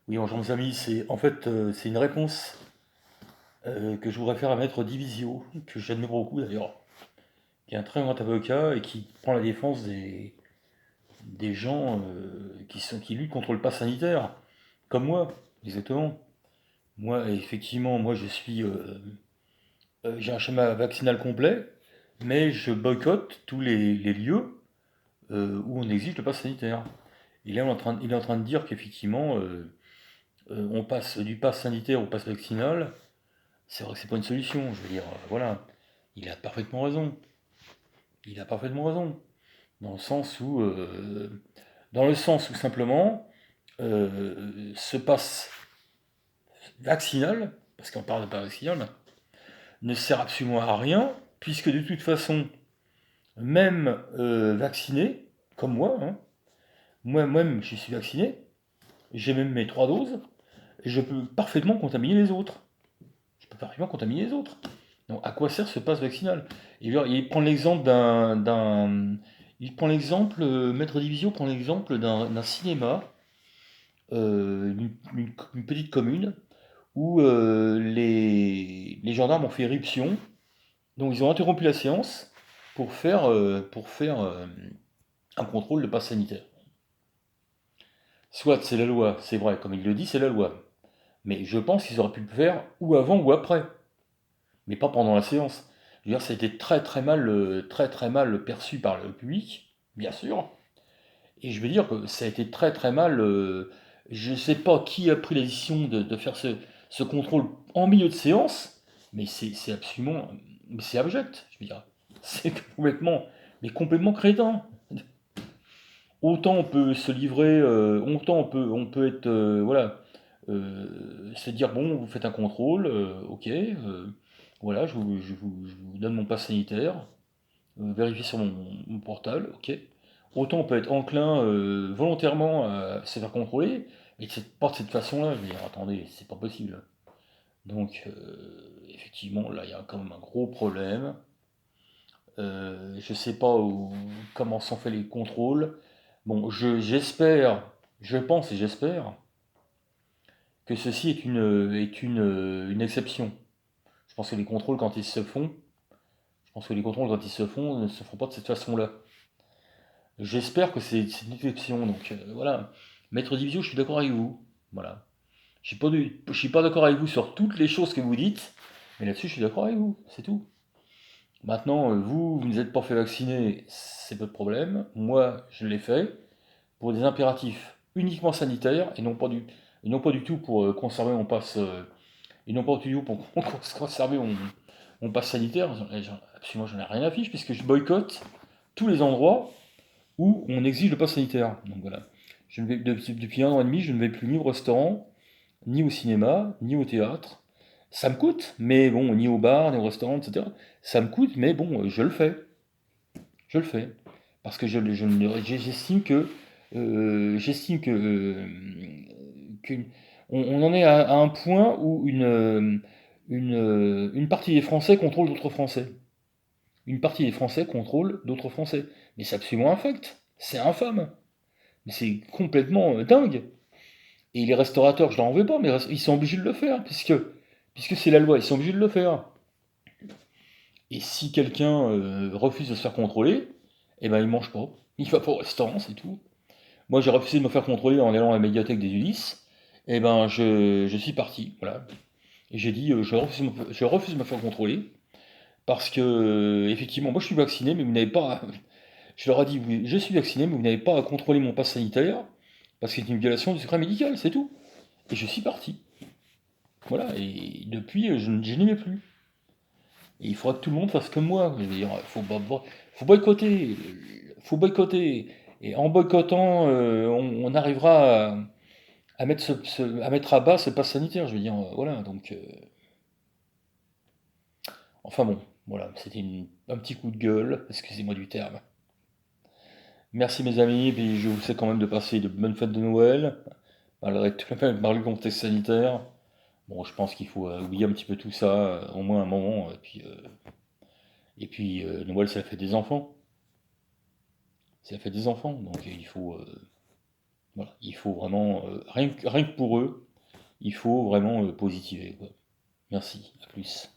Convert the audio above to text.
Oui, bonjour mes amis, c'est une réponse que je voudrais faire à Maître Divisio, que j'admire beaucoup d'ailleurs, qui est un très grand avocat et qui prend la défense des gens qui luttent contre le pass sanitaire, comme moi, exactement. Moi, effectivement, moi j'ai un schéma vaccinal complet, mais je boycotte tous les lieux où on exige le pass sanitaire. Et là, il est en train de dire qu'effectivement, on passe du pass sanitaire au pass vaccinal. C'est vrai que c'est pas une solution, je veux dire, voilà. Il a parfaitement raison. Il a parfaitement raison. Dans le sens où, simplement, ce passe vaccinal, parce qu'on parle de passe vaccinal, ne sert absolument à rien, puisque de toute façon, même vacciné, comme moi, hein, moi-même je suis vacciné, j'ai même mes 3 doses, et je peux parfaitement contaminer les autres. Je peux parfaitement contaminer les autres. Donc, à quoi sert ce passe vaccinal? Il prend l'exemple il prend l'exemple, Maître Divisio prend l'exemple d'un cinéma, une petite commune, où les gendarmes ont fait éruption, donc ils ont interrompu la séance pour faire un contrôle de passe sanitaire. Soit c'est la loi, c'est vrai, comme il le dit, c'est la loi. Mais je pense qu'ils auraient pu le faire ou avant ou après, mais pas pendant la séance. Je veux dire, ça a été très très mal perçu par le public, bien sûr. Et je veux dire que ça a été très très mal. Je ne sais pas qui a pris la décision de faire ce contrôle en milieu de séance, mais c'est absolument, mais c'est abject. Je veux dire, c'est complètement crétin. Autant on peut se livrer, autant on peut être, voilà, se dire bon, vous faites un contrôle, ok, voilà, je vous donne mon pass sanitaire, vérifier sur mon portable, ok. Autant on peut être enclin volontairement à se faire contrôler, mais pas de cette façon-là, je veux dire, attendez, c'est pas possible. Donc, effectivement, là, il y a quand même un gros problème. Je sais pas comment sont faits les contrôles. Bon, j'espère, je pense et j'espère que ceci une exception. Je pense que les contrôles, quand ils se font, je pense que les contrôles, quand ils se font, ne se font pas de cette façon-là. J'espère que c'est une exception. Donc voilà. Maître Divisio, je suis d'accord avec vous. Voilà. Je suis pas d'accord avec vous sur toutes les choses que vous dites, mais là-dessus, je suis d'accord avec vous. C'est tout. Maintenant, vous ne êtes pas fait vacciner, c'est votre problème. Moi, je l'ai fait pour des impératifs uniquement sanitaires et non pas du tout pour conserver mon passe et non pas du tout pour conserver mon passe sanitaire. Absolument, j'en ai rien à fiche puisque je boycotte tous les endroits où on exige le pass sanitaire. Donc voilà. Depuis 1 an et demi, je ne vais plus ni au restaurant, ni au cinéma, ni au théâtre. Ça me coûte, mais bon, ni au bar, ni au restaurant, etc. Ça me coûte, mais bon, je le fais. Je le fais. Parce que j'estime qu'une- on en est à un point où une partie des Français contrôle d'autres Français. Une partie des Français contrôle d'autres Français. Mais c'est absolument infect. C'est infâme. Mais c'est complètement dingue. Et les restaurateurs, je leur en veux pas, mais ils sont obligés de le faire, puisque c'est la loi, ils sont obligés de le faire. Et si quelqu'un refuse de se faire contrôler, eh ben il mange pas. Il va pas au restaurant, c'est tout. Moi, j'ai refusé de me faire contrôler en allant à la médiathèque des Ulysses. Eh ben, je suis parti, voilà. Et j'ai dit, je refuse de me faire contrôler, parce que, effectivement, moi je suis vacciné, mais vous n'avez pas. Je leur ai dit, oui, je suis vacciné, mais vous n'avez pas à contrôler mon passe sanitaire, parce que c'est une violation du secret médical, c'est tout. Et je suis parti. Voilà, et depuis, je n'y vais plus. Et il faudra que tout le monde fasse comme moi. Je veux dire, faut boycotter. Faut boycotter. Et en boycottant, on arrivera à mettre, à mettre à bas ce pass sanitaire. Je veux dire, voilà. Donc, enfin bon, voilà. C'était un petit coup de gueule. Excusez-moi du terme. Merci mes amis. Et puis je vous souhaite quand même de passer de bonnes fêtes de Noël, malgré le contexte sanitaire. Bon, je pense qu'il faut oublier un petit peu tout ça, au moins un moment. Et puis Noël, c'est la fête des enfants. C'est la fête des enfants, donc il faut. Voilà, il faut vraiment, rien que pour eux, il faut vraiment positiver, quoi. Merci, à plus.